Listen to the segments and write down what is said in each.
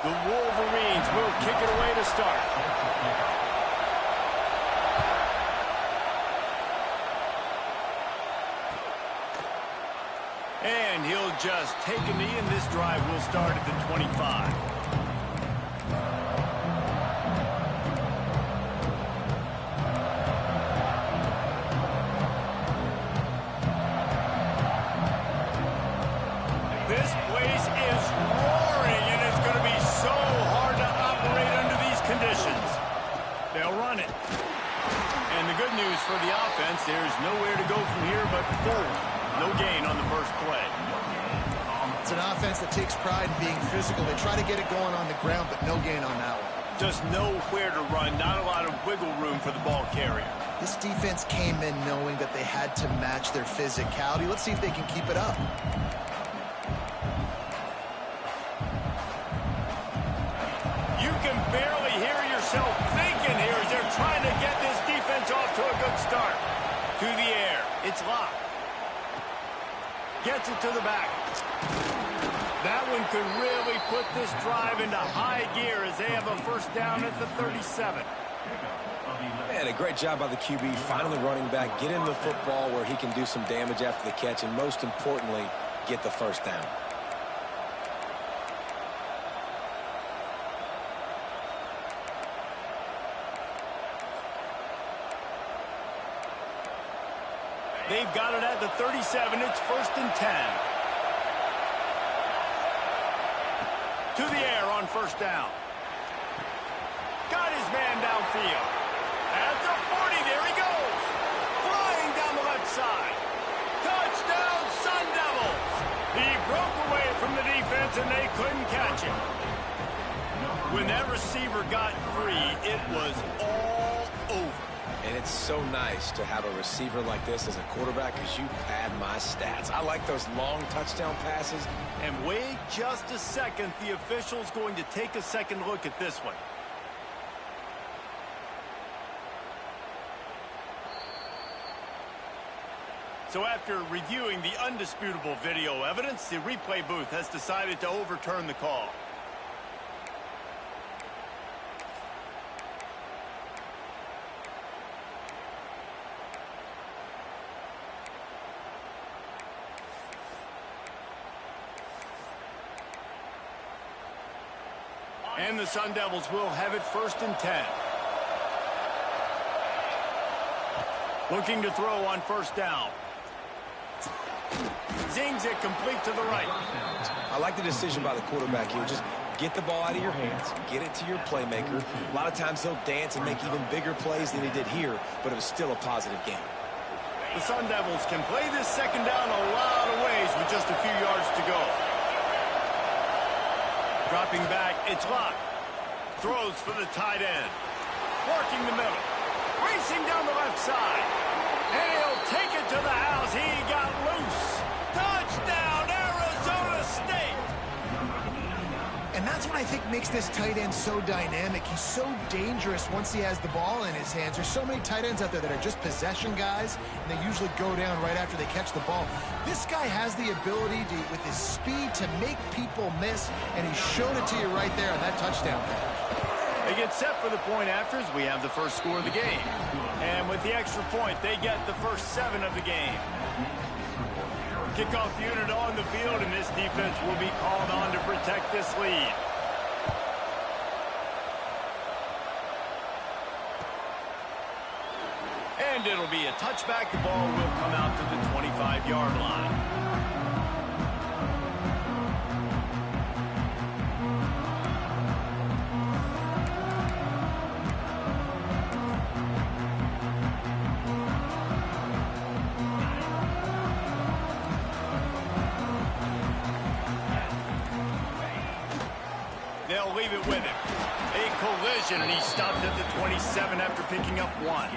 The Wolverines will kick it away to start. And he'll just take a knee, and this drive will start at the 25. This place is roaring, and it's going to be so hard to operate under these conditions. They'll run it. And the good news for the offense, there's nowhere to go from here but forward. No gain on the first play. It's an offense that takes pride in being physical. They try to get it going on the ground, but no gain on that one. Just nowhere to run, not a lot of wiggle room for the ball carrier. This defense came in knowing that they had to match their physicality. Let's see if they can keep it up. You can barely hear yourself thinking here as they're trying to get this defense off to a good start. To the air. It's locked. Gets it to the back. That one could really put this drive into high gear as they have a first down at the 37. Man, a great job by the QB, finding the running back, get him the football where he can do some damage after the catch, and most importantly, get the first down. They've got it at the 37. It's 1st and 10. To the air on first down. Got his man downfield. At the 40, there he goes. Flying down the left side. Touchdown, Sun Devils. He broke away from the defense, and they couldn't catch him. When that receiver got free, it was all over. And it's so nice to have a receiver like this as a quarterback because you pad my stats. I like those long touchdown passes. And wait just a second. The official's going to take a second look at this one. So after reviewing the undisputable video evidence, the replay booth has decided to overturn the call. And the Sun Devils will have it 1st and 10. Looking to throw on first down. Zings it complete to the right. I like the decision by the quarterback here. Just get the ball out of your hands, get it to your playmaker. A lot of times he'll dance and make even bigger plays than he did here, but it was still a positive game. The Sun Devils can play this second down a lot of ways with just a few yards to go. Dropping back, it's locked. Throws for the tight end. Working the middle. Racing down the left side. And he'll take it to the house. He got loose. Touchdown, Arizona State. And that's what I think makes this tight end so dynamic. He's so dangerous once he has the ball in his hands. There's so many tight ends out there that are just possession guys, and they usually go down right after they catch the ball. This guy has the ability to, with his speed, to make people miss, and he showed it to you right there on that touchdown pass. They get set for the point afters. We have the first score of the game. And with the extra point, they get the first 7 of the game. Kickoff unit on the field, and this defense will be called on to protect this lead. And it'll be a touchback. The ball will come out to the 25-yard line. They'll leave it with him. A collision, and he stopped at the 27 after picking up 1.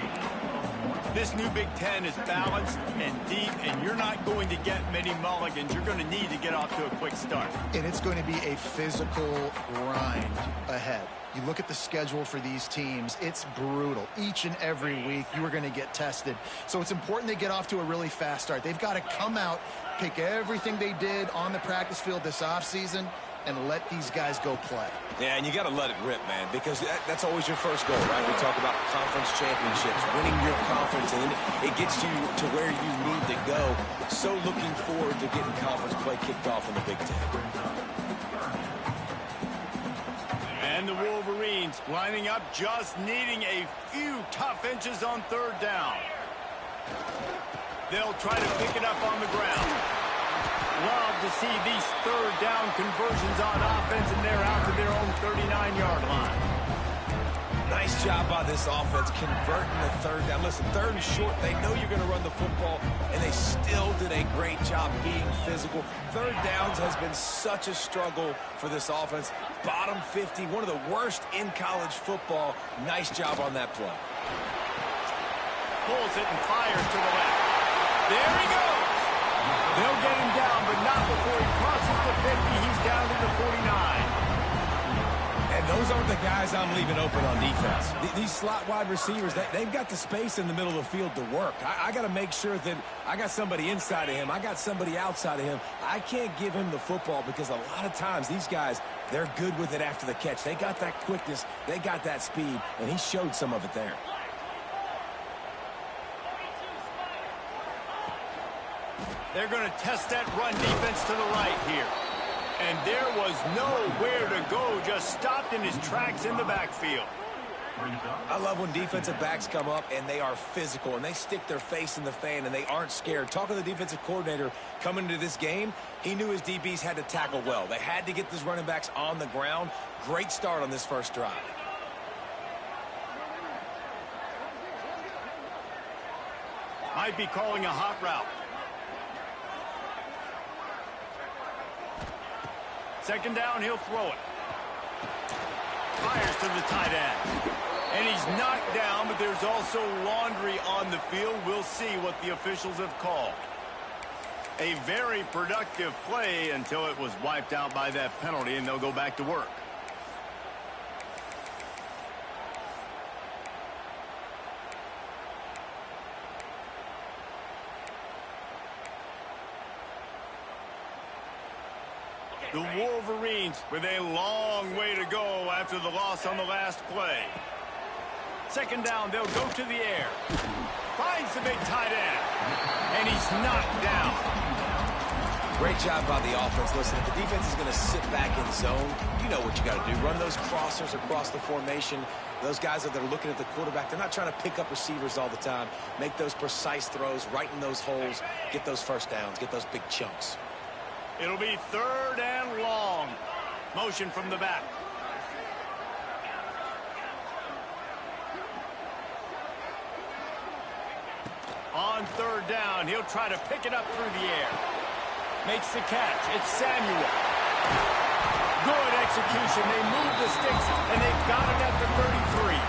This new Big Ten is balanced and deep, and you're not going to get many mulligans. You're going to need to get off to a quick start. And it's going to be a physical grind ahead. You look at the schedule for these teams, it's brutal. Each and every week, you are going to get tested. So it's important they get off to a really fast start. They've got to come out, pick everything they did on the practice field this offseason, and let these guys go play. Yeah, and you got to let it rip, man, because that's always your first goal, right? We talk about conference championships, winning your conference, and then it gets you to where you need to go. So looking forward to getting conference play kicked off in the Big Ten. And the Wolverines lining up, just needing a few tough inches on third down. They'll try to pick it up on the ground. Love to see these third down conversions on offense, and they're out to their own 39-yard line. Nice job by this offense converting the third down. Listen, third and short, they know you're going to run the football, and they still did a great job being physical. Third downs has been such a struggle for this offense. Bottom 50, one of the worst in college football. Nice job on that play. Pulls it and fires to the left. There he goes. They'll get him down, but not before he crosses the 50. He's down to the 49. And those aren't the guys I'm leaving open on defense. These slot wide receivers, they've got the space in the middle of the field to work. I got to make sure that I got somebody inside of him. I got somebody outside of him. I can't give him the football because a lot of times these guys, they're good with it after the catch. They got that quickness. They got that speed, and he showed some of it there. They're going to test that run defense to the right here. And there was nowhere to go, just stopped in his tracks in the backfield. I love when defensive backs come up and they are physical and they stick their face in the fan and they aren't scared. Talking to the defensive coordinator coming into this game, he knew his DBs had to tackle well. They had to get these running backs on the ground. Great start on this first drive. Might be calling a hot route. Second down, he'll throw it. Fires to the tight end. And he's knocked down, but there's also laundry on the field. We'll see what the officials have called. A very productive play until it was wiped out by that penalty, and they'll go back to work. The Wolverines with a long way to go after the loss on the last play. Second down, they'll go to the air. Finds the big tight end. And he's knocked down. Great job by the offense. Listen, if the defense is going to sit back in zone, you know what you got to do. Run those crossers across the formation. Those guys that are looking at the quarterback, they're not trying to pick up receivers all the time. Make those precise throws, right in those holes, get those first downs, get those big chunks. It'll be third and long. Motion from the back. On third down, he'll try to pick it up through the air. Makes the catch. It's Samuel. Good execution. They move the sticks, and they've got it at the 33.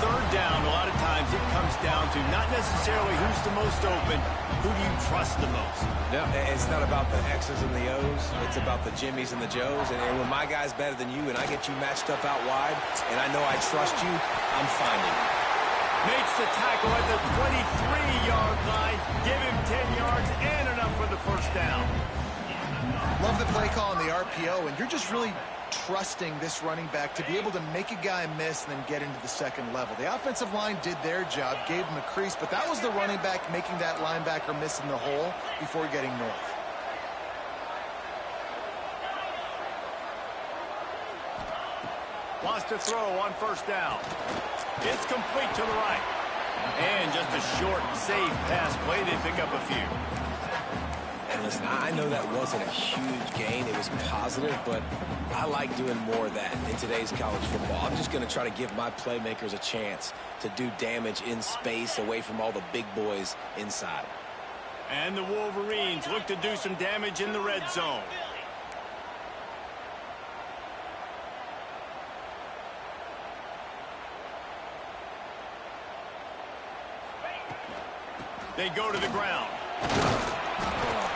Third down, a lot of times it comes down to not necessarily who's the most open, who do you trust the most? No, it's not about the X's and the O's. It's about the Jimmies and the Joes. And when my guy's better than you and I get you matched up out wide and I know I trust you, I'm finding you. Makes the tackle at the 23-yard line. Give him 10 yards and enough for the first down. Love the play call on the RPO, and you're just really trusting this running back to be able to make a guy miss and then get into the second level. The offensive line did their job, gave him a crease, but that was the running back making that linebacker miss in the hole before getting north. Wants to throw on first down. It's complete to the right. And just a short, safe pass play. They pick up a few. And listen, I know that wasn't a huge gain. It was positive, but I like doing more of that in today's college football. I'm just going to try to give my playmakers a chance to do damage in space away from all the big boys inside. And the Wolverines look to do some damage in the red zone. They go to the ground.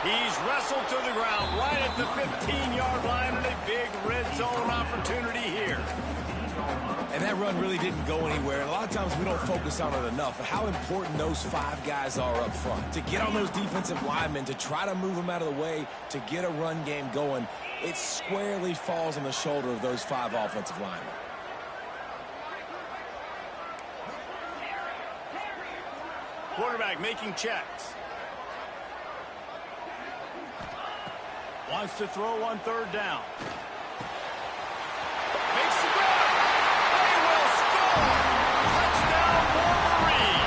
He's wrestled to the ground right at the 15-yard line, and a big red zone opportunity here. And that run really didn't go anywhere. And a lot of times we don't focus on it enough. But how important those 5 guys are up front. To get on those defensive linemen, to try to move them out of the way, to get a run game going, it squarely falls on the shoulder of those 5 offensive linemen. Quarterback making checks. Wants to throw on 3rd down. Makes the grab. They will score. Touchdown, Wolverine.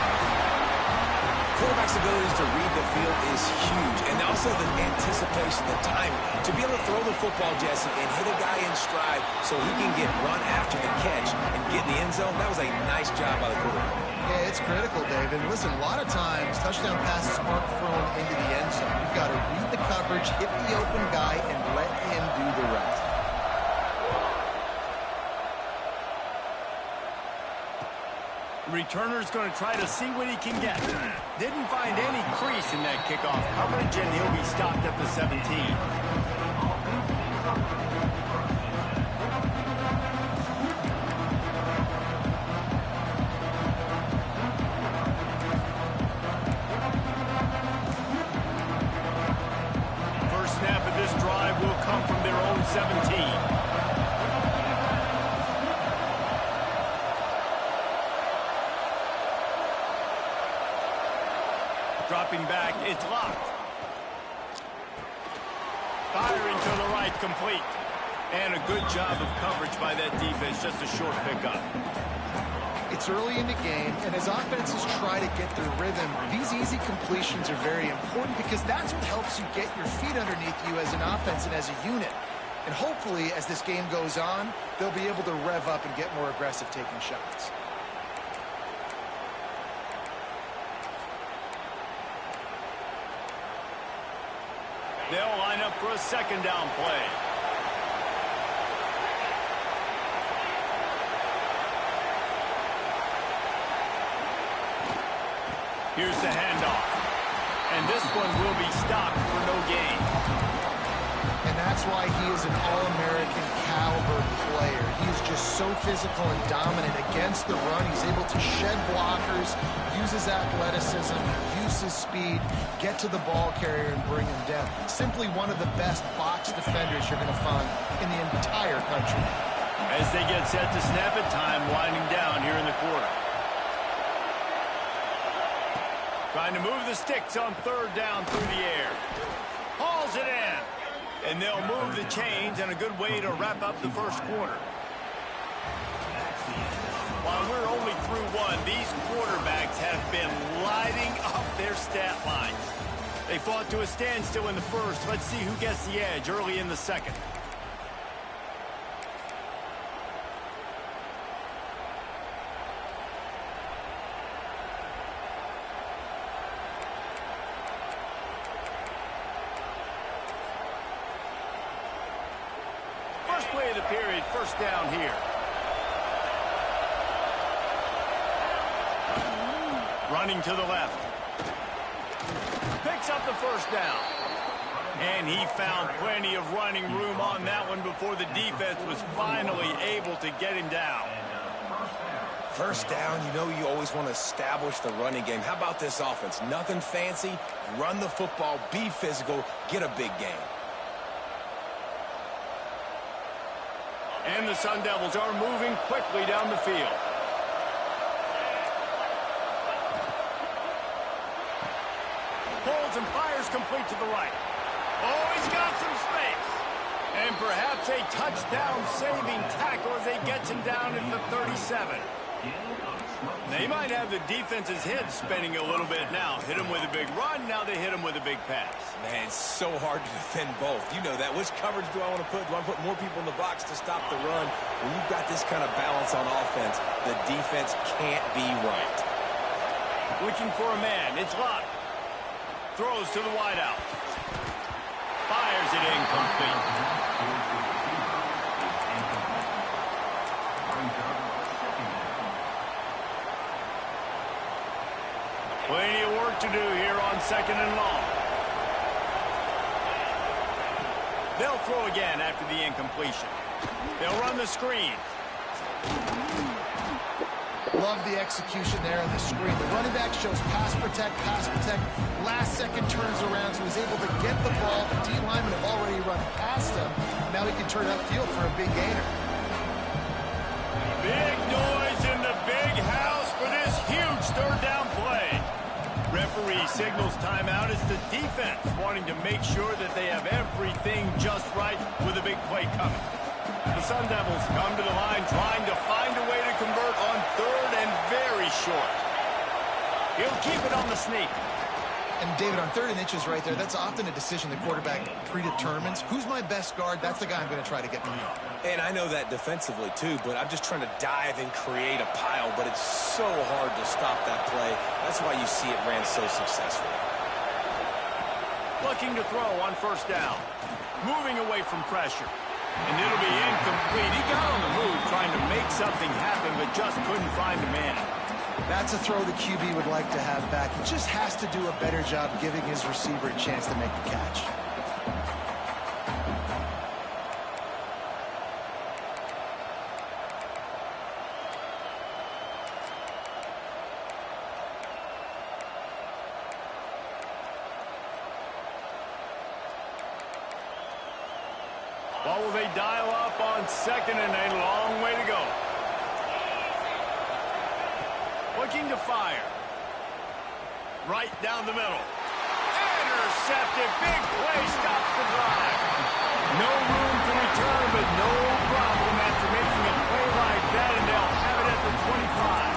Quarterback's abilities to read the field is huge. And also the anticipation, the timing. To be able to throw the football, Jesse, and hit a guy in stride so he can get run after the catch and get in the end zone, that was a nice job by the quarterback. Yeah, it's critical, Dave. And listen, a lot of times, touchdown passes aren't thrown into the end zone. You've got to read the coverage, hit the open guy, and let him do the rest. Returner's going to try to see what he can get. Didn't find any crease in that kickoff coverage, and he'll be stopped at the 17. First snap of this drive will come from their own 17. Dropping back, it's locked. Firing to the right, complete. And a good job of coverage by that defense, just a short pickup. It's early in the game, and as offenses try to get their rhythm, these easy completions are very important because that's what helps you get your feet underneath you as an offense and as a unit. And hopefully, as this game goes on, they'll be able to rev up and get more aggressive taking shots. They'll line up for a 2nd down play. Here's the handoff. And this one will be stopped for no gain. And that's why he is an All-American caliber player. He is just so physical and dominant against the run. He's able to shed blockers, use his athleticism, use his speed, get to the ball carrier and bring him down. Simply one of the best box defenders you're going to find in the entire country. As they get set to snap it, time winding down here in the quarter. Trying to move the sticks on 3rd down through the air. Hauls it in. And they'll move the chains, and a good way to wrap up the first quarter. While we're only through 1, these quarterbacks have been lighting up their stat lines. They fought to a standstill in the first. Let's see who gets the edge early in the second. First play of the period, 1st down here. Running to the left. Picks up the 1st down. And he found plenty of running room on that one before the defense was finally able to get him down. 1st down, you know you always want to establish the running game. How about this offense? Nothing fancy. Run the football, be physical, get a big gain. And the Sun Devils are moving quickly down the field. Pulls and fires complete to the right. Oh, he's got some space. And perhaps a touchdown-saving tackle as they get him down at the 37. They might have the defense's head spinning a little bit now. Hit him with a big run, now they hit him with a big pass. Man, it's so hard to defend both. You know that. Which coverage do I want to put? Do I put more people in the box to stop the run? When you've got this kind of balance on offense, the defense can't be right. Looking for a man. It's locked. Throws to the wideout. Fires it incomplete. Plenty of work to do here on 2nd and long. They'll throw again after the incompletion. They'll run the screen. Love the execution there on the screen. The running back shows pass protect, last second turns around, so he's able to get the ball. The D linemen have already run past him. Now he can turn upfield for a big gainer. Big noise in the big house for this huge third down play. Referee signals timeout as the defense wanting to make sure that they have everything just right with a big play coming. The Sun Devils come to the line trying to find a way to convert on third and very short. He'll keep it on the sneak. And David, on 3rd and inches right there, that's often a decision the quarterback predetermines. Who's my best guard? That's the guy I'm going to try to get behind. And I know that defensively, too, but I'm just trying to dive and create a pile, but it's so hard to stop that play. That's why you see it ran so successfully. Looking to throw on 1st down. Moving away from pressure. And it'll be incomplete. He got on the move trying to make something happen, but just couldn't find a man. That's a throw the QB would like to have back. He just has to do a better job giving his receiver a chance to make the catch. What will they dial up on 2nd and a long way to go? Looking to fire. Right down the middle. Intercepted. Big play stops the drive. No room to return, but no problem after making a play like that, and they'll have it at the 25.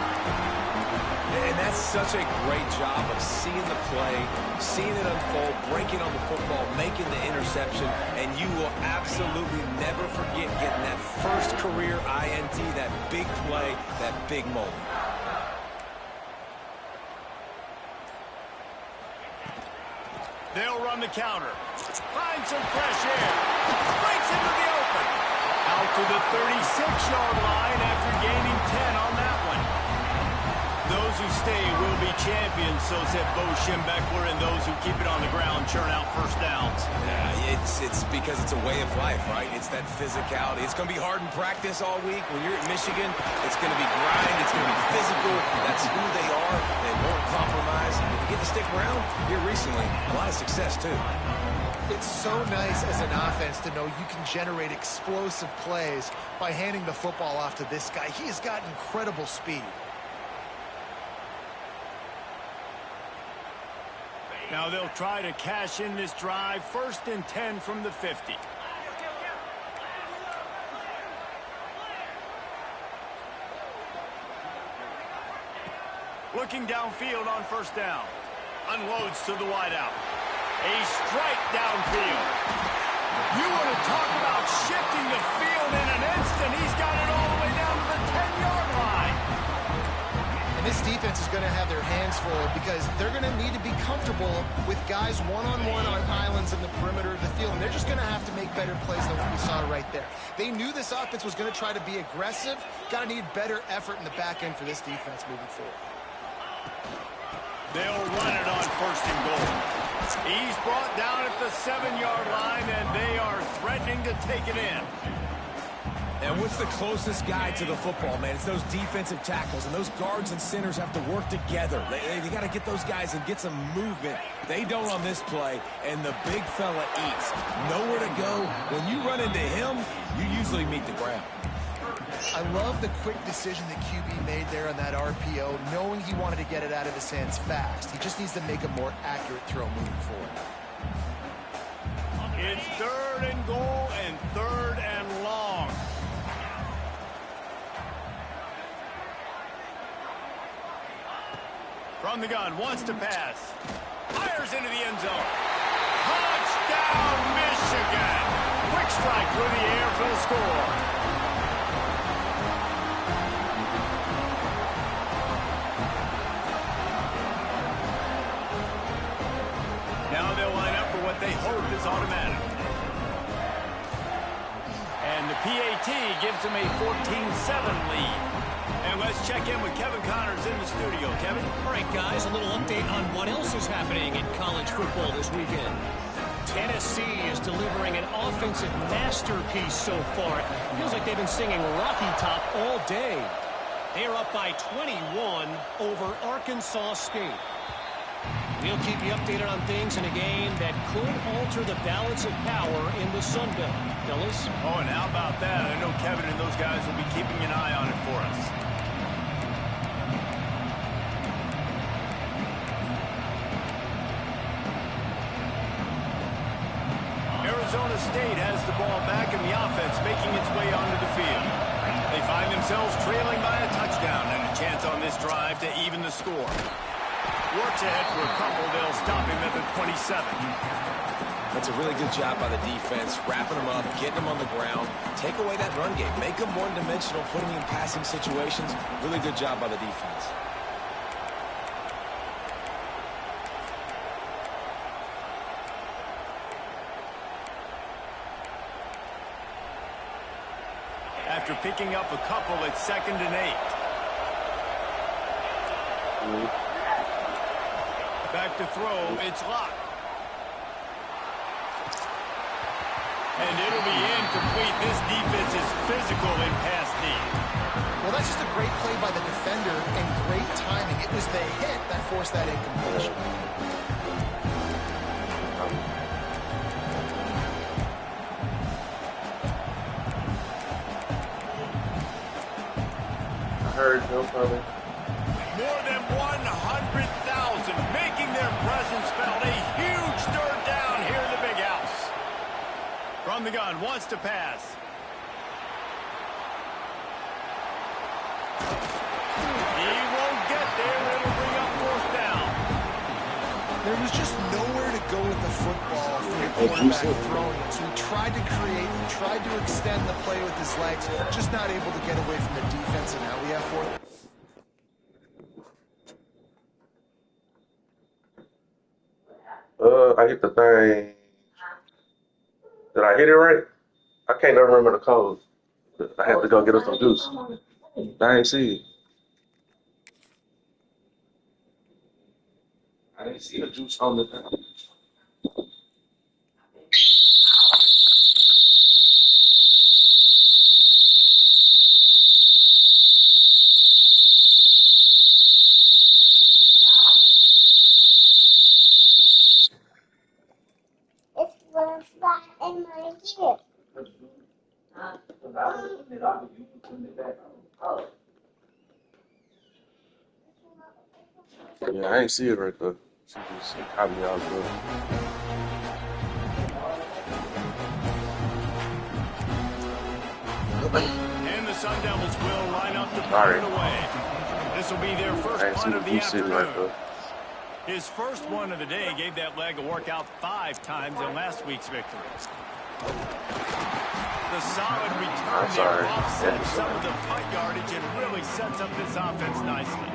And that's such a great job of seeing the play, seeing it unfold, breaking on the football, making the interception, and you will absolutely never forget getting that first career INT, that big play, that big moment. They'll run the counter. Find some fresh air. Breaks into the open. Out to the 36-yard line after gaining 10 on that one. Those who stay will be champions, so said Bo Schembechler, and those who keep it on the ground churn out 1st downs. Yeah, it's because it's a way of life, right? It's that physicality. It's going to be hard in practice all week. When you're at Michigan, it's going to be grind. It's going to be physical. That's who they are. They won't compromise. If you get to stick around here recently, a lot of success, too. It's so nice as an offense to know you can generate explosive plays by handing the football off to this guy. He has got incredible speed. Now they'll try to cash in this drive. 1st and 10 from the 50. Looking downfield on 1st down. Unloads to the wideout. A strike downfield. You want to talk about shifting the field in an instant. He's got it all the way down to the 10-yard line. And this defense is going to have their hands full because they're going to need to be comfortable with guys one-on-one on islands in the perimeter of the field. And they're just going to have to make better plays than what we saw right there. They knew this offense was going to try to be aggressive. Got to need better effort in the back end for this defense moving forward. They'll run it on 1st and goal. He's brought down at the 7-yard line, and they are threatening to take it in. And what's the closest guy to the football, man? It's those defensive tackles, and those guards and centers have to work together. They got to get those guys and get some movement. They don't on this play, and the big fella eats. Nowhere to go. When you run into him, you usually meet the ground. I love the quick decision that QB made there on that RPO, knowing he wanted to get it out of his hands fast. He just needs to make a more accurate throw moving forward. It's 3rd and goal and 3rd and long. From the gun, wants to pass. Fires into the end zone. Touchdown, Michigan! Quick strike through the air for the score. Now they'll line up for what they hope is automatic. And the PAT gives them a 14-7 lead. And let's check in with Kevin Connors in the studio. Kevin? All right, guys, a little update on what else is happening in college football this weekend. Tennessee is delivering an offensive masterpiece so far. It feels like they've been singing Rocky Top all day. They are up by 21 over Arkansas State. We'll keep you updated on things in a game that could alter the balance of power in the Sun Belt. Fellas? Oh, and how about that? I know Kevin and those guys will be keeping an eye on it for us. Arizona State has the ball back in the offense, making its way onto the field. They find themselves trailing by a touchdown and a chance on this drive to even the score. Works ahead for a couple. They'll stop him at the 27. That's a really good job by the defense, wrapping them up, getting them on the ground. Take away that run game. Make them one-dimensional, putting them in passing situations. Really good job by the defense. After picking up a couple, it's 2nd and 8. Back to throw, it's locked. And it'll be incomplete. This defense is physical in pass D. Well, that's just a great play by the defender and great timing. It was the hit that forced that incompletion. Heard no coming. More than 100,000 making their presence felt. A huge third down here in the big house. From the gun, wants to pass. He won't get there. It'll bring up 4th down. There was just nowhere to go with the football for the quarterback throwing it. So he tried to create, tried to extend the play with his legs, just not able to get away from the defense, and now we have 4th. I hit the thing. Did I hit it right? I can't remember the code. I had to go get us some juice. I ain't see it. I didn't see the juice on the thing. Yeah, I ain't see it right there. She just caught me off guard. And the Sun Devils will line up to punt it away. This will be their first punt of the afternoon. His first one of the day gave that leg a workout 5 times in last week's victory. The solid return there offsets some of the punt yardage and really sets up this offense nicely.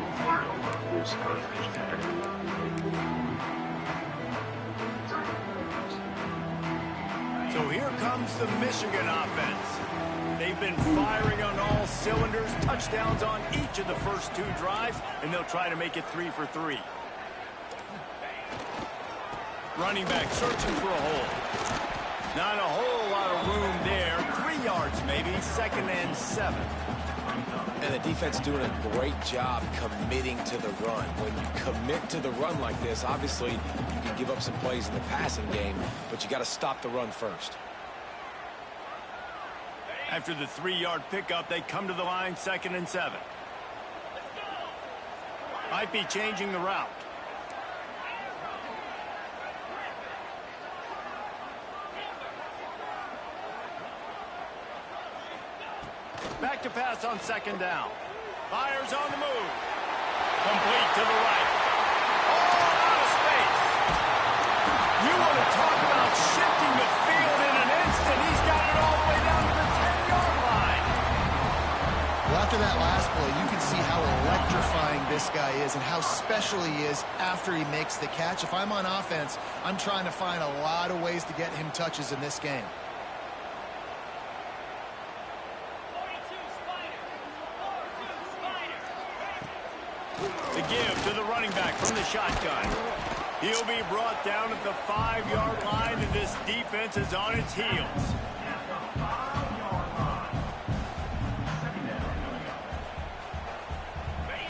So here comes the Michigan offense. They've been firing on all cylinders, touchdowns on each of the first 2 drives, and they'll try to make it 3 for 3. Running back searching for a hole. Not a whole lot of room there. 3 yards maybe, 2nd and 7. And the defense doing a great job committing to the run. When you commit to the run like this, obviously you can give up some plays in the passing game, but you got to stop the run first. After the 3-yard pickup, they come to the line, 2nd and 7. Might be changing the route. Back to pass on 2nd down. Fires on the move. Complete to the right. All out of space. You want to talk about shifting the field in an instant. He's got it all the way down to the 10-yard line. Well, after that last play, you can see how electrifying this guy is and how special he is after he makes the catch. If I'm on offense, I'm trying to find a lot of ways to get him touches in this game. The give to the running back from the shotgun. He'll be brought down at the 5-yard line, and this defense is on its heels.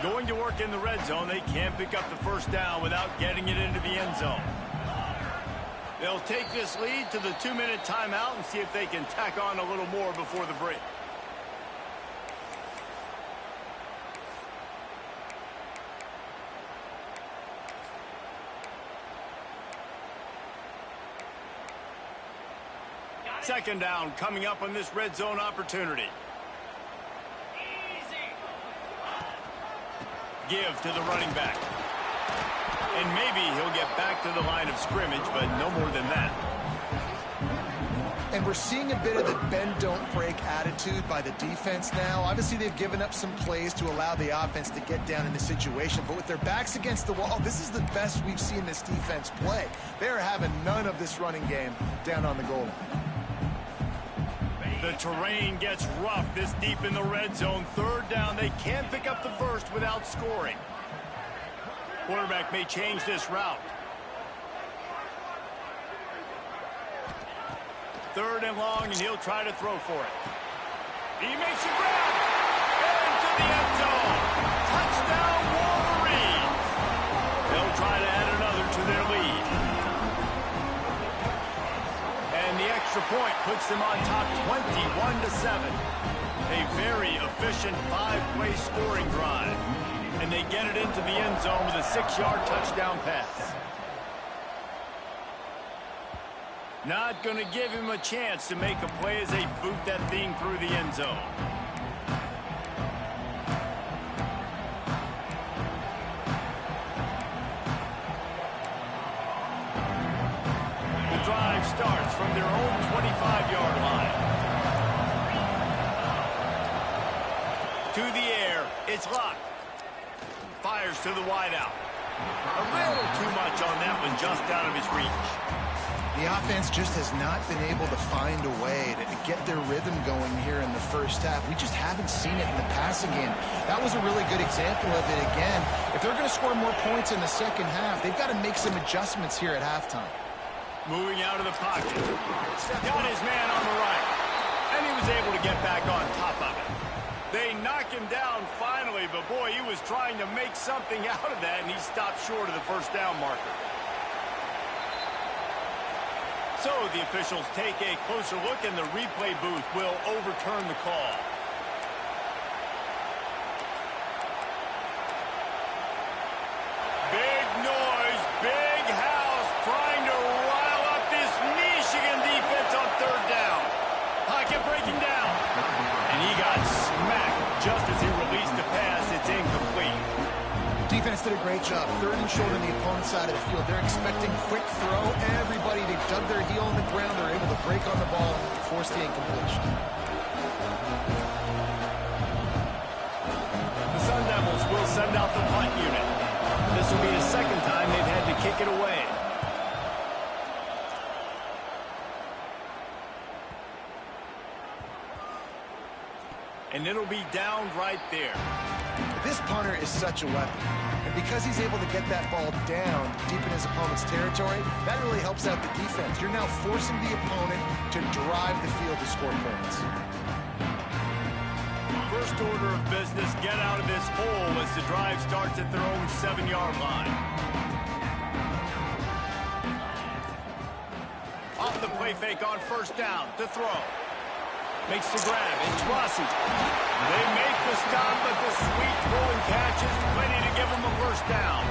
Going to work in the red zone, they can't pick up the first down without getting it into the end zone. They'll take this lead to the 2-minute timeout and see if they can tack on a little more before the break. Second down coming up on this red zone opportunity. Give to the running back. And maybe he'll get back to the line of scrimmage, but no more than that. And we're seeing a bit of the bend-don't-break attitude by the defense now. Obviously, they've given up some plays to allow the offense to get down in the situation. But with their backs against the wall, this is the best we've seen this defense play. They're having none of this running game down on the goal line. The terrain gets rough this deep in the red zone. Third down, they can't pick up the first without scoring. Quarterback may change this route. Third and long, and he'll try to throw for it. He makes a grab. Into the end zone. Touchdown, Wolverines. They'll try to add another to their lead. And the extra point puts them on top 21-7. A very efficient 5-play scoring drive. And they get it into the end zone with a 6-yard touchdown pass. Not going to give him a chance to make a play as they boot that thing through the end zone. The drive starts from their own 25-yard line. To the air, it's locked. Fires to the wideout. A little too much on that one, just out of his reach. The offense just has not been able to find a way to get their rhythm going here in the first half. We just haven't seen it in the passing game. That was a really good example of it again. If they're going to score more points in the second half, they've got to make some adjustments here at halftime. Moving out of the pocket. Got his man on the right. And he was able to get back on top of it. They knock him down finally, but boy, he was trying to make something out of that, and he stopped short of the first down marker. So the officials take a closer look, and the replay booth will overturn the call. Big noise, big house, trying to rile up this Michigan defense on third down. Pocket breaking down. And he got smacked just as he released the pass. It's incomplete. Defense did a great job. Third and short on the opponent's side of the field. They're expecting quick throw. Everybody, they dug their heel in the ground. They're able to break on the ball and force the incompletion. The Sun Devils will send out the punt unit. This will be the second time they've had to kick it away. And it'll be down right there. This punter is such a weapon. And because he's able to get that ball down deep in his opponent's territory, that really helps out the defense. You're now forcing the opponent to drive the field to score points. First order of business, get out of this hole as the drive starts at their own 7-yard line. Off the play fake on first down to throw. Makes the grab. It's Rossi. They make the stop, but the sweet throwing catch is plenty to give them a first down.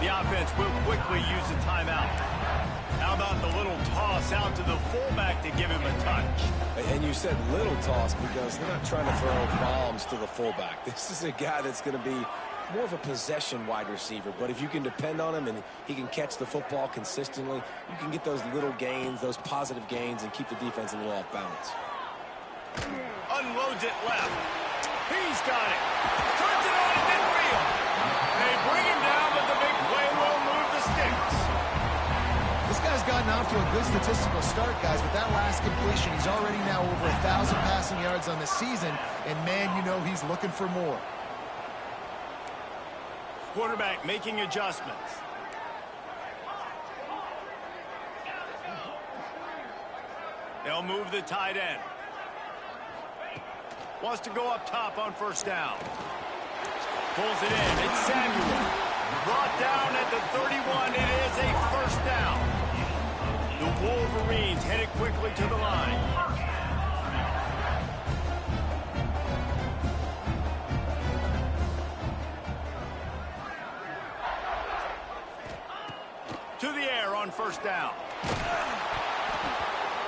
The offense will quickly use a timeout. How about the little toss out to the fullback to give him a touch? And you said little toss because they're not trying to throw bombs to the fullback. This is a guy that's going to be more of a possession wide receiver, but if you can depend on him and he can catch the football consistently, you can get those little gains, those positive gains, and keep the defense a little off balance. Unloads it left. He's got it. Turns it on in midfield. They bring him down, but the big play will move the sticks. This guy's gotten off to a good statistical start, guys. With that last completion, he's already now over 1,000 passing yards on the season, and man, you know he's looking for more. Quarterback making adjustments. They'll move the tight end. Wants to go up top on first down. Pulls it in. It's Samuel. Brought down at the 31. It is a first down. The Wolverines headed quickly to the line. To the air on first down.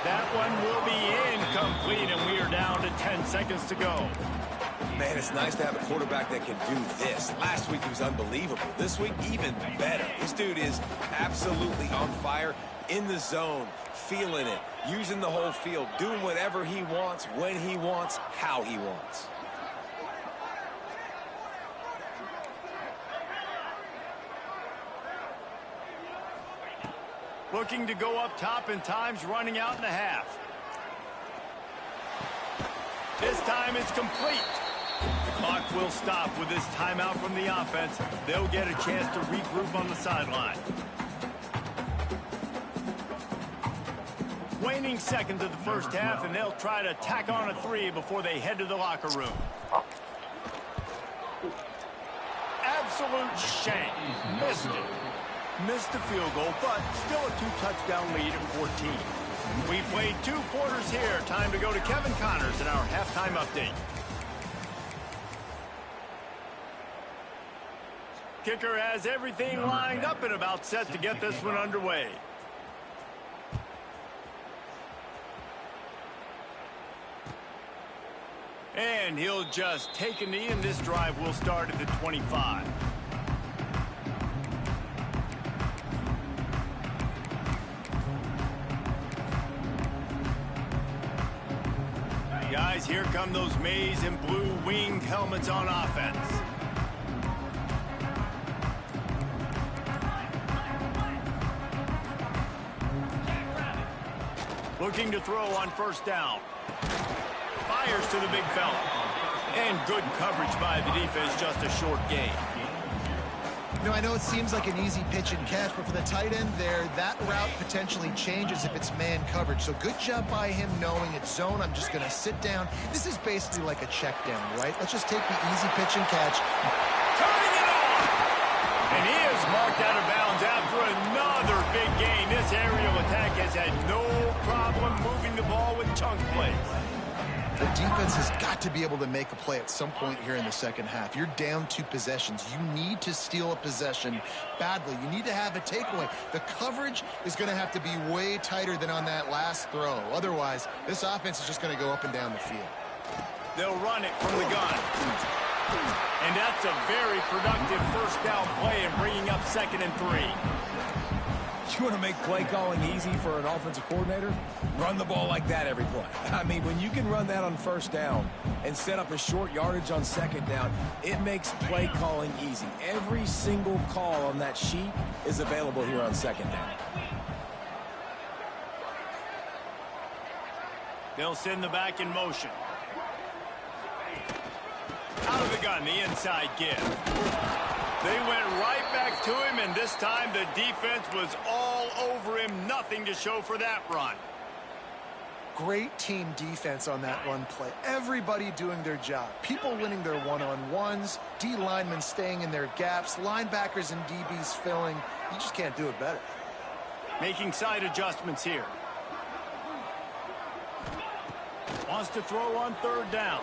That one will be incomplete, and we are down to 10 seconds to go. Man, it's nice to have a quarterback that can do this. Last week he was unbelievable. This week, even better. This dude is absolutely on fire, in the zone, feeling it, using the whole field, doing whatever he wants, when he wants, how he wants. Looking to go up top, and time's running out in the half. This time it's complete. The clock will stop with this timeout from the offense. They'll get a chance to regroup on the sideline. Waning seconds of the first half, and they'll try to tack on a 3 before they head to the locker room. Absolute shame. Missed it. Missed the field goal, but still a 2-touchdown lead at 14. We played 2 quarters here. Time to go to Kevin Connors in our halftime update. Kicker has everything lined up and about set to get this one underway. And he'll just take a knee, and this drive will start at the 25. Guys, here come those maize and blue winged helmets on offense. Looking to throw on first down. Fires to the big fella. And good coverage by the defense, just a short gain. You know, I know it seems like an easy pitch and catch, but for the tight end there, that route potentially changes if it's man coverage. So good job by him knowing it's zone. I'm just going to sit down. This is basically like a check down, right? Let's just take the easy pitch and catch. Turning it on! And he is marked out of bounds after another big gain. This aerial attack has had no problem moving the ball with chunk plays. The defense has got to be able to make a play at some point here in the second half. You're down 2 possessions. You need to steal a possession badly. You need to have a takeaway. The coverage is going to have to be way tighter than on that last throw. Otherwise, this offense is just going to go up and down the field. They'll run it from the gun. And that's a very productive first down play and bringing up 2nd and 3. You want to make play calling easy for an offensive coordinator? Run the ball like that every play. I mean, when you can run that on first down and set up a short yardage on second down, it makes play calling easy. Every single call on that sheet is available here on second down. They'll send the back in motion. Out of the gun, the inside give. They went right back to him, and this time the defense was all over him. Nothing to show for that run. Great team defense on that run play. Everybody doing their job. People winning their one-on-ones, D linemen staying in their gaps, linebackers and DBs filling. You just can't do it better. Making side adjustments here. Wants to throw on 3rd down.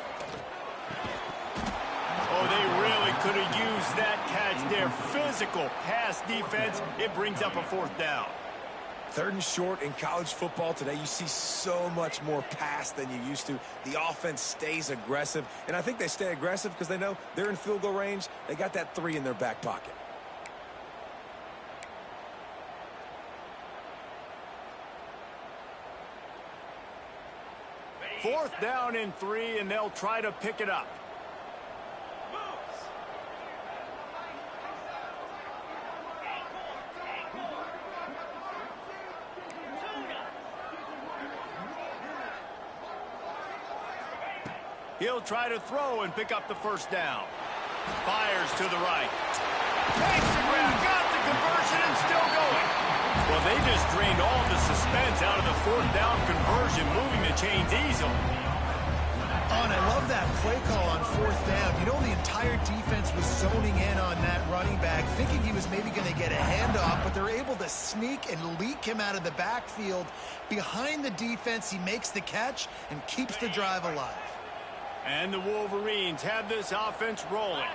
Oh, they really could have used that catch there. Physical pass defense. It brings up a 4th down. 3rd and short in college football today. You see so much more pass than you used to. The offense stays aggressive, and I think they stay aggressive because they know they're in field goal range. They got that 3 in their back pocket. Fourth down and 3, and they'll try to pick it up. He'll try to throw and pick up the first down. Fires to the right. Takes the grab, got the conversion, and still going. Well, they just drained all the suspense out of the 4th down conversion, moving the chains easily. Oh, and I love that play call on fourth down. You know, the entire defense was zoning in on that running back, thinking he was maybe going to get a handoff, but they're able to sneak and leak him out of the backfield. Behind the defense, he makes the catch and keeps the drive alive. And the Wolverines have this offense rolling.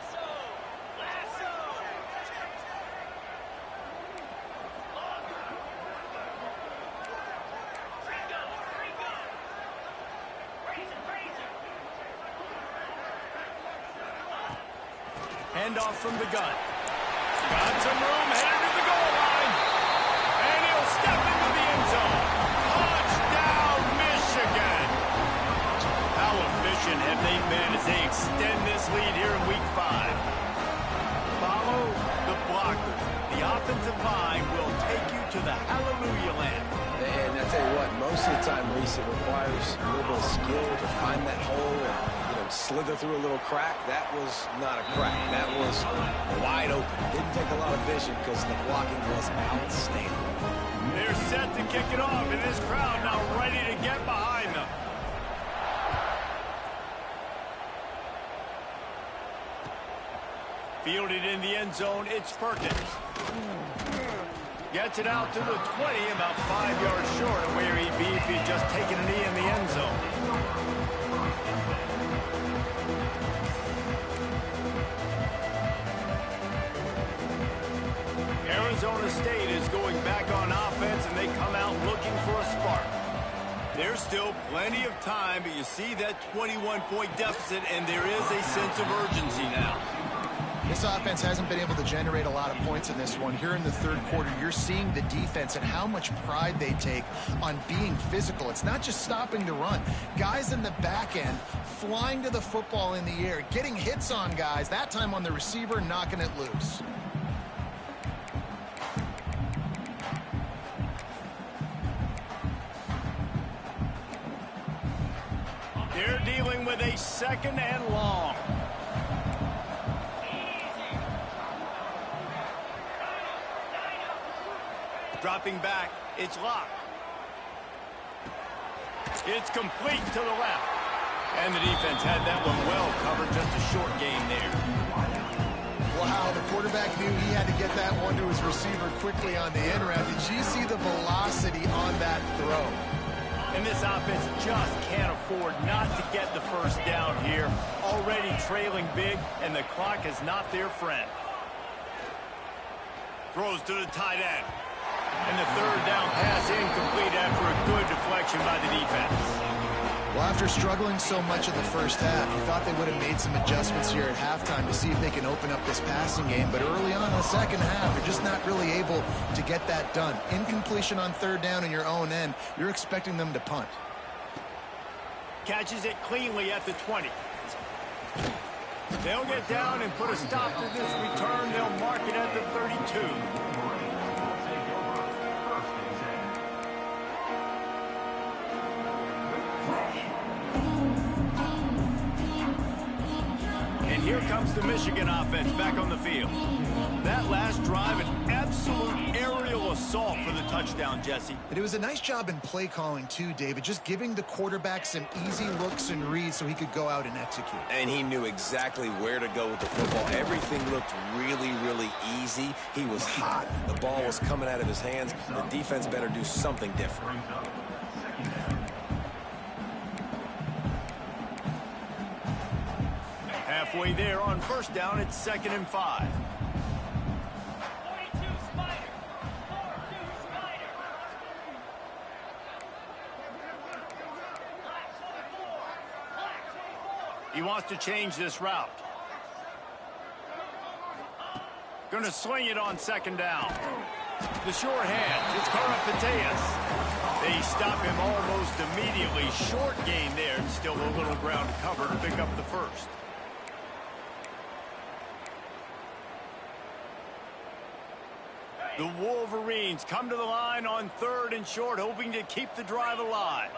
Handoff from the gun. Got some room, headed to the goal line. And he'll step into the end zone. Touchdown, Michigan. How efficient have they been as they extend this lead here in Week 5? Follow the blockers. The offensive line will take you to the hallelujah land. And I tell you what, most of the time, Reese, it requires a little bit of skill to find that hole and slither through a little crack. That was not a crack. That was wide open. Didn't take a lot of vision because the blocking was outstanding. They're set to kick it off, and this crowd now ready to get behind them. Fielded in the end zone, it's Perkins. Gets it out to the 20, about 5 yards short of where he'd be if he'd just taken a knee in the end zone. Arizona State is going back on offense, and they come out looking for a spark. There's still plenty of time, but you see that 21-point deficit, and there is a sense of urgency now. This offense hasn't been able to generate a lot of points in this one. Here in the third quarter, you're seeing the defense and how much pride they take on being physical. It's not just stopping the run. Guys in the back end flying to the football in the air, getting hits on guys, that time on the receiver, knocking it loose. They're dealing with a second and long. Dropping back, it's locked. It's complete to the left. And the defense had that one well covered, just a short gain there. Wow, the quarterback knew he had to get that one to his receiver quickly on the end route. Did you see the velocity on that throw? And this offense just can't afford not to get the first down here. Already trailing big, and the clock is not their friend. Throws to the tight end. And the third down pass incomplete after a good deflection by the defense. Well, after struggling so much in the first half, you thought they would have made some adjustments here at halftime to see if they can open up this passing game. But early on in the second half, they're just not really able to get that done. Incompletion on third down in your own end, you're expecting them to punt. Catches it cleanly at the 20. They'll get down and put a stop to this return. They'll mark it at the 32. Here comes the Michigan offense back on the field. That last drive, an absolute aerial assault for the touchdown, Jesse. And it was a nice job in play calling, too, David, just giving the quarterback some easy looks and reads so he could go out and execute. And he knew exactly where to go with the football. Everything looked really, really easy. He was hot. The ball was coming out of his hands. The defense better do something different. Halfway there on first down, it's 2nd and 5. He wants to change this route. Going to swing it on 2nd down. The short hand, it's Karapateas. They stop him almost immediately. Short gain there, and still a little ground to cover to pick up the first. The Wolverines come to the line on 3rd and short, hoping to keep the drive alive.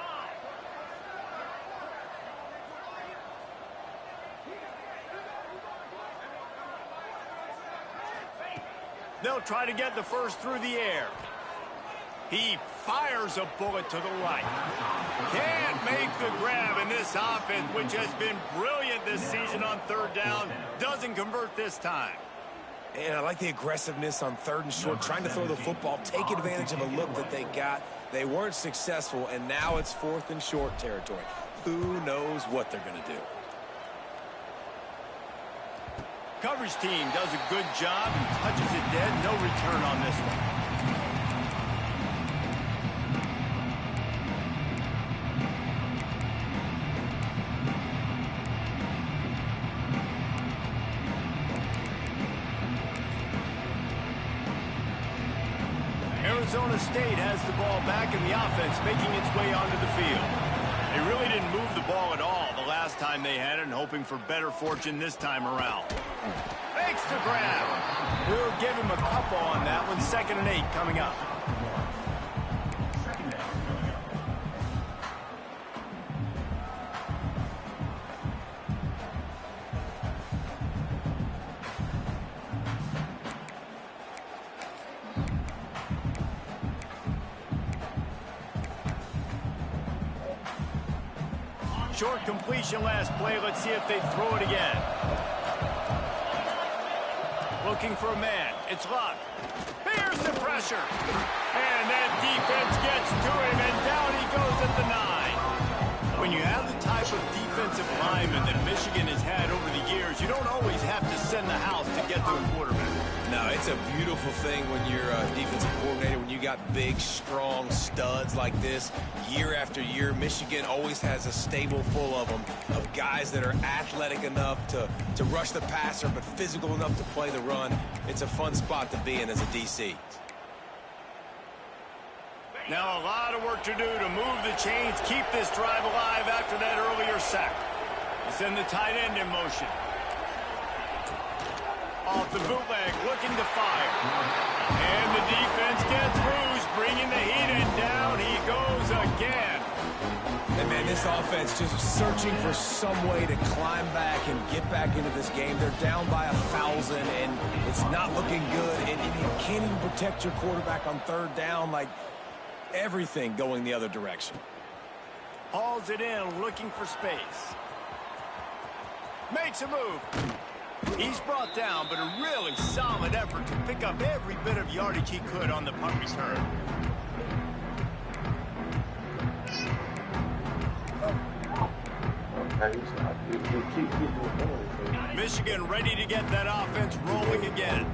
They'll try to get the first through the air. He fires a bullet to the right. Can't make the grab, and this offense, which has been brilliant this season on third down, doesn't convert this time. And I like the aggressiveness on 3rd and short, trying to throw the football, take advantage of a look that they got. They weren't successful, and now it's 4th and short territory. Who knows what they're going to do? Coverage team does a good job and touches it dead. No return on this one. Arizona State has the ball back in the offense, making its way onto the field. They really didn't move the ball at all the last time they had it, and hoping for better fortune this time around. Makes the grab. We'll give him a couple on that one. 2nd and 8 coming up. Short completion last play. Let's see if they throw it again. Looking for a man. It's Luck. Here's the pressure. And that defense gets to him, and down he goes at the 9. When you have the type of defensive lineman that Michigan has had over the years, you don't always have to send the house to get to a quarterback. No, it's a beautiful thing when you're a defensive coordinator, when you got big, strong studs like this. Year after year, Michigan always has a stable full of them, of guys that are athletic enough to rush the passer, but physical enough to play the run. It's a fun spot to be in as a DC. Now a lot of work to do to move the chains, keep this drive alive after that earlier sack. They send the tight end in motion. Off the bootleg, looking to fire. And the defense gets loose, bringing the heat, and down he goes again. And man, this offense just searching for some way to climb back and get back into this game. They're down by 1,000, and it's not looking good. And you can't even protect your quarterback on 3rd down. Like, everything going the other direction. Hauls it in, looking for space. Makes a move. He's brought down, but a really solid effort to pick up every bit of yardage he could on the punt return. Michigan ready to get that offense rolling again.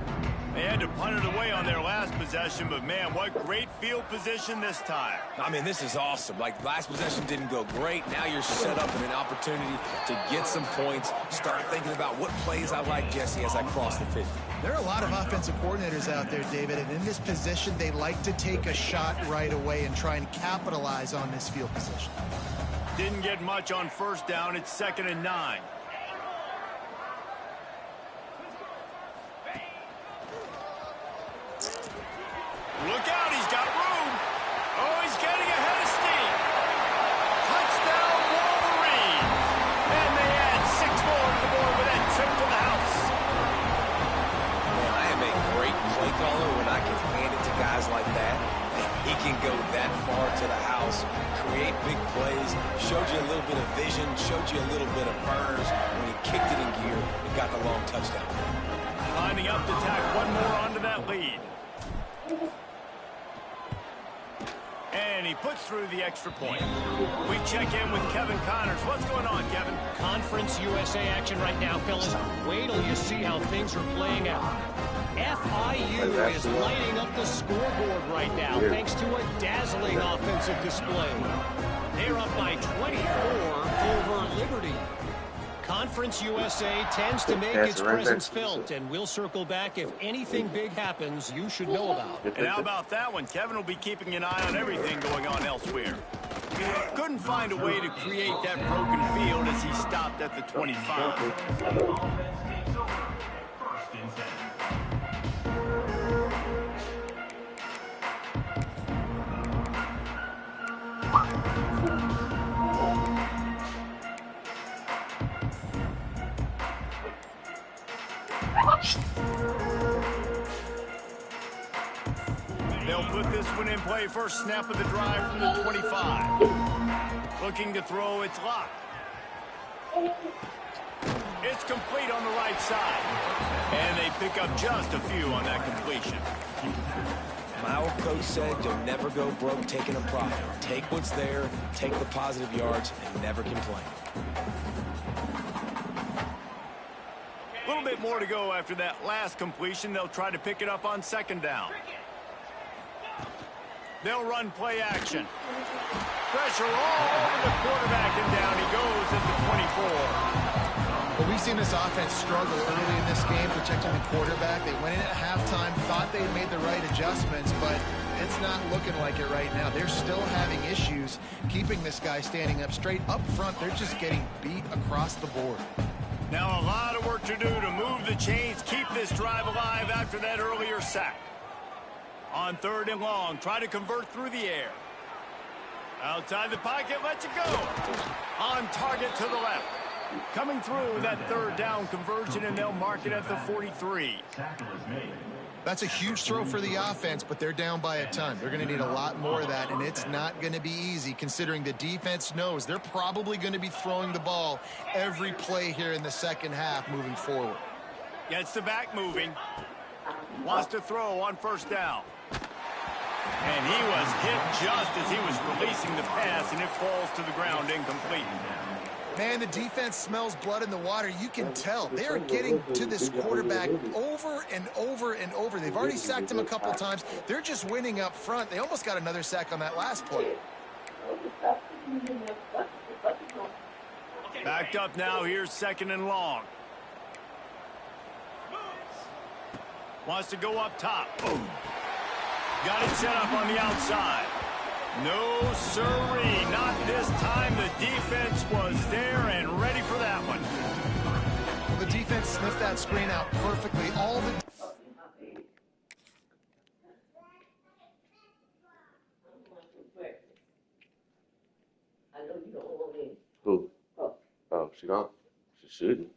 They had to punt it away on their last possession, but man, what great field position this time. I mean, this is awesome. Like, last possession didn't go great. Now you're set up in an opportunity to get some points. Start thinking about what plays I like, Jesse, as I cross the 50. There are a lot of offensive coordinators out there, David, and in this position, they like to take a shot right away and try and capitalize on this field position. Didn't get much on 1st down. It's 2nd and 9. Look out, he's got room. Oh, he's getting ahead of steam. Touchdown, Wolverine. And they add 6 more to the board with that trip to the house. Man, I am a great play caller when I can hand it to guys like that. He can go that far to the house, create big plays, showed you a little bit of vision, showed you a little bit of burners when he kicked it in gear and got the long touchdown. Lining up to tack one more onto that lead. And he puts through the extra point. We check in with Kevin Connors. What's going on, Kevin? Conference USA action right now, fellas. Wait till you see how things are playing out. FIU is lighting up the scoreboard right now thanks to a dazzling offensive display. They're up by 24 over Liberty. Conference USA tends to make its presence felt, and we'll circle back if anything big happens you should know about. And how about that one? Kevin will be keeping an eye on everything going on elsewhere. Couldn't find a way to create that broken field as he stopped at the 25. They'll put this one in play first snap of the drive from the 25. Looking to throw, it's locked. It's complete on the right side. And they pick up just a few on that completion. My old coach said you'll never go broke taking a profit. Take what's there, take the positive yards, and never complain. A little bit more to go after that last completion. They'll try to pick it up on second down. They'll run play action. Pressure all over the quarterback, and down he goes at the 24. Well, we've seen this offense struggle early in this game protecting the quarterback. They went in at halftime, thought they had made the right adjustments, but it's not looking like it right now. They're still having issues keeping this guy standing up straight. Up front, they're just getting beat across the board. Now a lot of work to do to move the chains, keep this drive alive after that earlier sack. On third and long, try to convert through the air. Outside the pocket, lets it go. On target to the left. Coming through that third down conversion, and they'll mark it at the 43. That's a huge throw for the offense, but they're down by a ton. They're going to need a lot more of that, and it's not going to be easy considering the defense knows they're probably going to be throwing the ball every play here in the second half moving forward. Gets the back moving. Wants to throw on first down. And he was hit just as he was releasing the pass, and it falls to the ground incomplete. Man, the defense smells blood in the water. You can tell. They are getting to this quarterback over and over and over. They've already sacked him a couple of times. They're just winning up front. They almost got another sack on that last play. Backed up now. Here's second and long. Wants to go up top. Boom. Got it set up on the outside. No, sirree, not this time. The defense was there and ready for that one. Well, the defense sniffed that screen out perfectly. All the... Who? Oh, she don't. She shouldn't.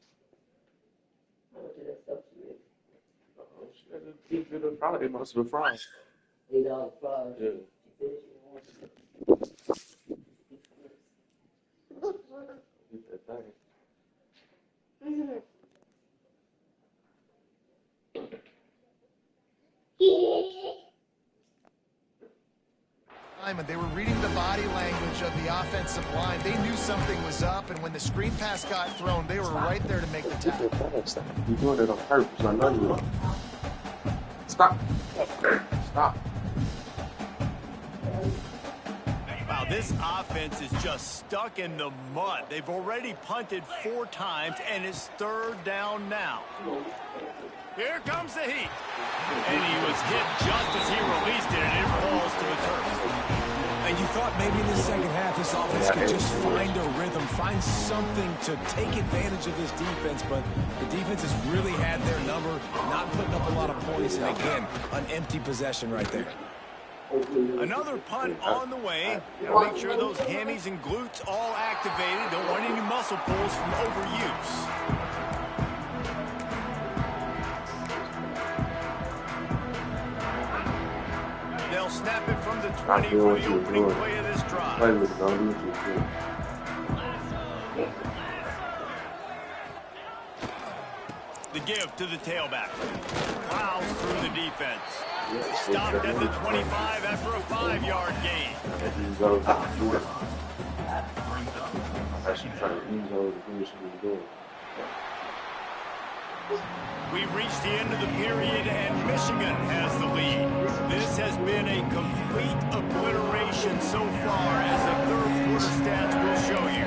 She had to keep it a Friday, most of the fries. Yeah. Get that thing. They were reading the body language of the offensive line. They knew something was up, and when the screen pass got thrown, they were right there to make the tackle. You're doing it on purpose. I know you are. Stop. Stop. Wow, this offense is just stuck in the mud. They've already punted 4 times, and it's third down now. Here comes the heat. And he was hit just as he released it, and it falls to the turf. And you thought maybe in the second half this offense could just find a rhythm, find something to take advantage of this defense, but the defense has really had their number, not putting up a lot of points, and again, an empty possession right there. Another punt on the way. Gotta make sure those hammies and glutes all activated. Don't want any muscle pulls from overuse. They'll snap it from the 20 for the opening play of this drive. The give to the tailback. Plows through the defense. Stopped at the 25 after a 5-yard gain. We've reached the end of the period, and Michigan has the lead. This has been a complete obliteration so far, as the third quarter stats will show you.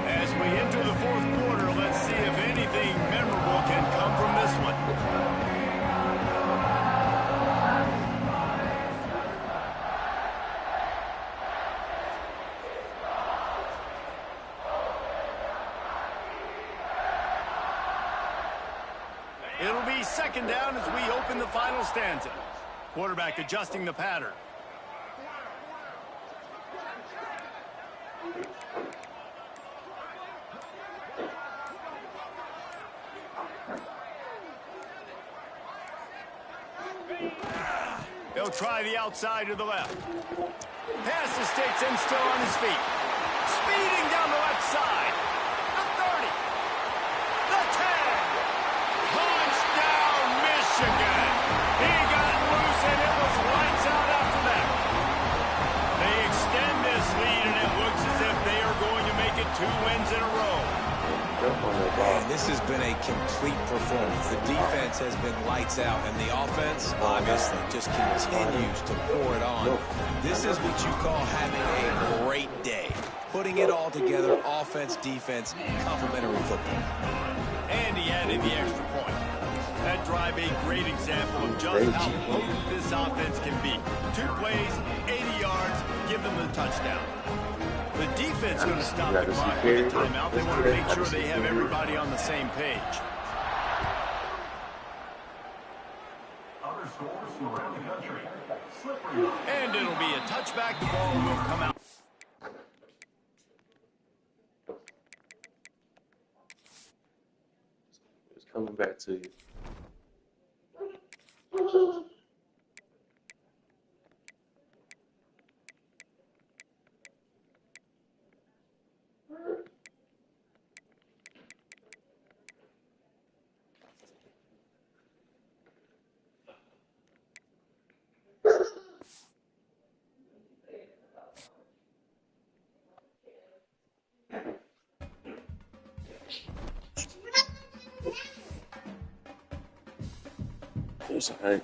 As we enter the fourth quarter, let's see if anything memorable can come from this one. It'll be second down as we open the final stanza. Quarterback adjusting the pattern. He'll try the outside to the left. Past the sticks and still on his feet. Speeding down the left side. The 30. The 10. Touchdown, Michigan. He got loose and it was lights out after that. They extend this lead and it looks as if they are going to make it 2 wins in a row. And this has been a complete performance. The defense has been lights out, and the offense, obviously, just continues to pour it on. This is what you call having a great day. Putting it all together, offense, defense, complementary football. And he added the extra point. That drive a great example of just how potent this offense can be. 2 plays, 80 yards, give them the touchdown. The defense is going to stop the clock with a timeout. They want to make sure they have everybody on the same page. And it'll be a touchback. The ball will come out. It's coming back to you. It's all right.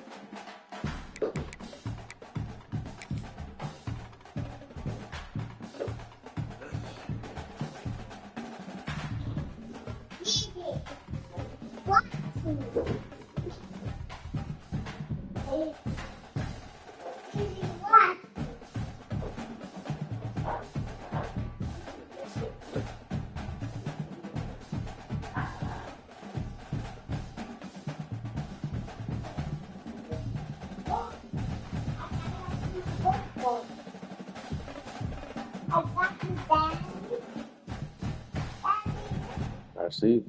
I see.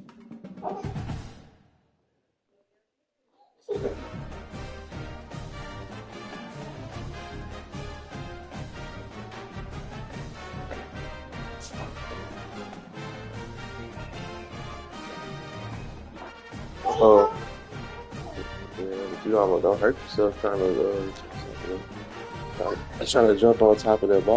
Oh, yeah, but you almost don't hurt yourself trying to, trying to jump on top of that ball.